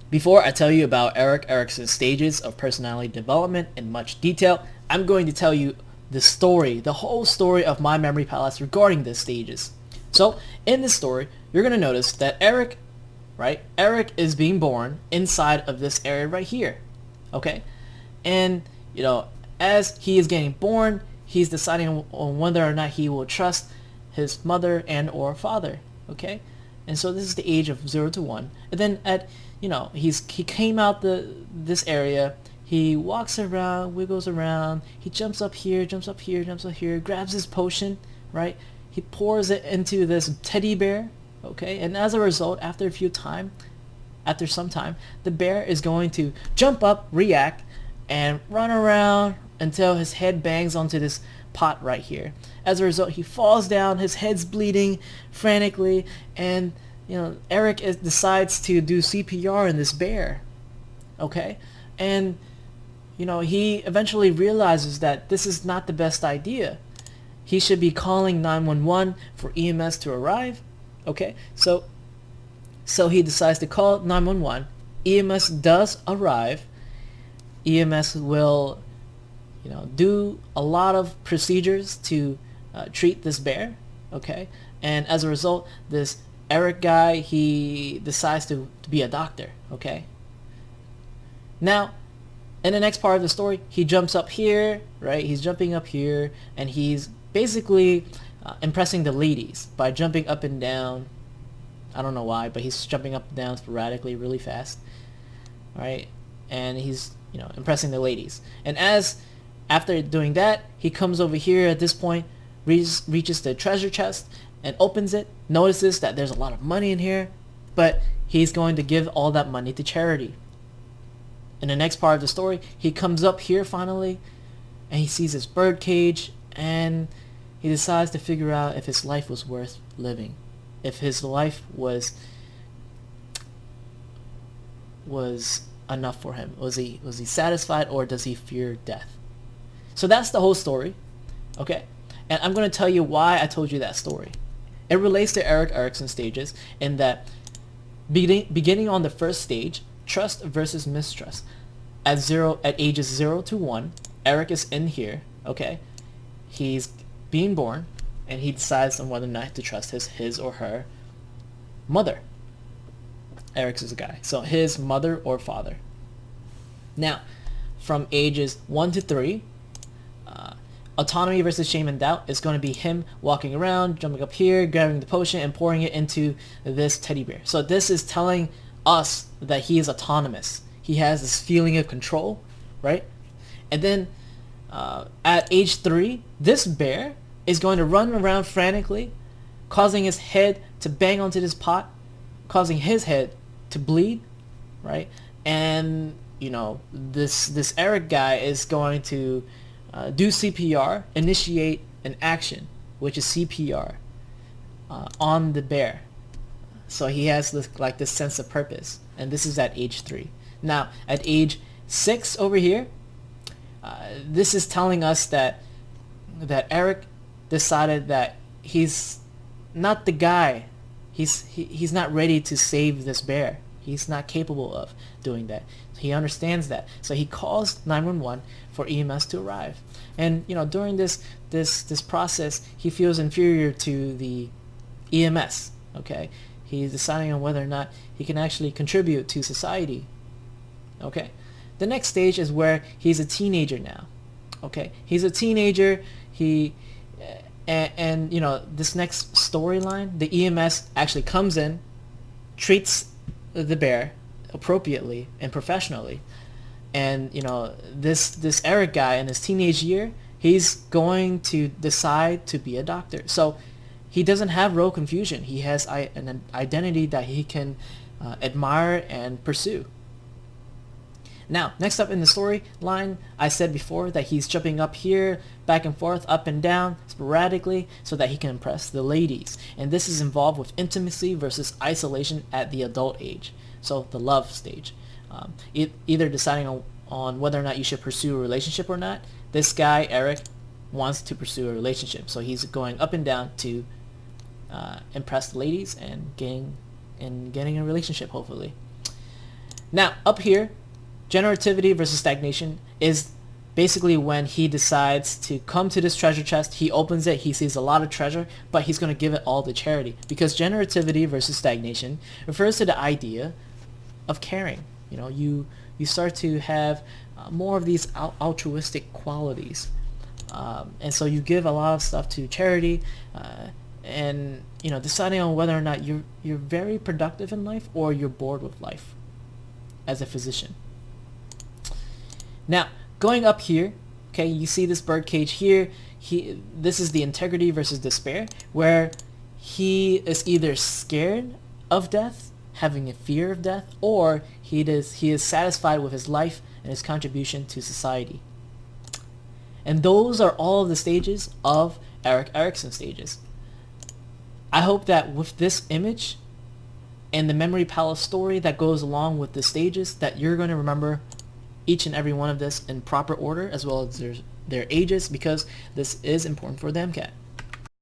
Before I tell you about Erikson's stages of personality development in much detail, I'm going to tell you the story, the whole story of my memory palace regarding these stages. So, in this story, you're going to notice that Erik, right? Erik is being born inside of this area right here, okay? And, as he is getting born, he's deciding on whether or not he will trust his mother and or father, okay? And so this is the age of 0 to 1. And then he came out this area. He walks around, wiggles around. He jumps up here, jumps up here, jumps up here, grabs his potion, right? He pours it into this teddy bear, okay? And as a result, after some time, the bear is going to jump up, react, and run around until his head bangs onto this pot right here. As a result, he falls down, his head's bleeding frantically, and Erik decides to do CPR in this bear, okay? And he eventually realizes that this is not the best idea. He should be calling 911 for EMS to arrive, okay? So he decides to call 911. EMS does arrive. EMS will do a lot of procedures to treat this bear, okay? And as a result, this Erik guy, he decides to be a doctor, okay? Now, in the next part of the story, he jumps up here, right? He's jumping up here, and he's basically impressing the ladies by jumping up and down. I don't know why, but he's jumping up and down sporadically really fast, right? And he's, impressing the ladies. And after doing that, he comes over here at this point, reaches the treasure chest and opens it, notices that there's a lot of money in here, but he's going to give all that money to charity. In the next part of the story, he comes up here finally, and he sees this bird cage, and he decides to figure out if his life was worth living, if his life was enough for him. Was he satisfied, or does he fear death? So that's the whole story, okay? And I'm going to tell you why I told you that story. It relates to Erikson stages in that beginning on the first stage, trust versus mistrust. At ages 0 to 1, Erik is in here, okay? He's being born, and he decides on whether or not to trust his or her mother. Erik's is a guy. So his mother or father. Now, from ages 1 to 3, autonomy versus shame and doubt is going to be him walking around, jumping up here, grabbing the potion, and pouring it into this teddy bear. So this is telling us that he is autonomous. He has this feeling of control, right? And then at age 3, this bear is going to run around frantically, causing his head to bang onto this pot, causing his head to bleed, right? And this Erik guy is going to do CPR, initiate an action, which is CPR, on the bear. So he has this sense of purpose, and this is at age 3. Now, at age 6 over here, this is telling us that Erik decided that he's not the guy. He's not ready to save this bear. He's not capable of doing that. He understands that. So he calls 911 for EMS to arrive. And during this process, he feels inferior to the EMS. Okay, he's deciding on whether or not he can actually contribute to society. Okay, the next stage is where he's a teenager now. Okay, he's a teenager. And this next storyline, the EMS actually comes in, treats the bear appropriately and professionally, and this Erik guy in his teenage year, he's going to decide to be a doctor. So he doesn't have role confusion. He has an identity that he can admire and pursue. Now, next up in the storyline, I said before that he's jumping up here, back and forth, up and down, sporadically, so that he can impress the ladies. And this is involved with intimacy versus isolation at the adult age. So the love stage. Either deciding on whether or not you should pursue a relationship or not. This guy, Erik, wants to pursue a relationship. So he's going up and down to impress the ladies and getting a relationship, hopefully. Now, up here, generativity versus stagnation is basically when he decides to come to this treasure chest. He opens it, he sees a lot of treasure, but he's going to give it all to charity. Because generativity versus stagnation refers to the idea of caring. You know, you start to have more of these altruistic qualities. And so you give a lot of stuff to charity, and you know, deciding on whether or not you're very productive in life or you're bored with life as a physician. Now, going up here, okay, you see this bird cage here. This is the integrity versus despair, where he is either scared of death, having a fear of death, or he is satisfied with his life and his contribution to society. And those are all of the stages of Erikson stages. I hope that with this image and the memory palace story that goes along with the stages, that you're going to remember each and every one of this in proper order, as well as their ages, because this is important for the MCAT.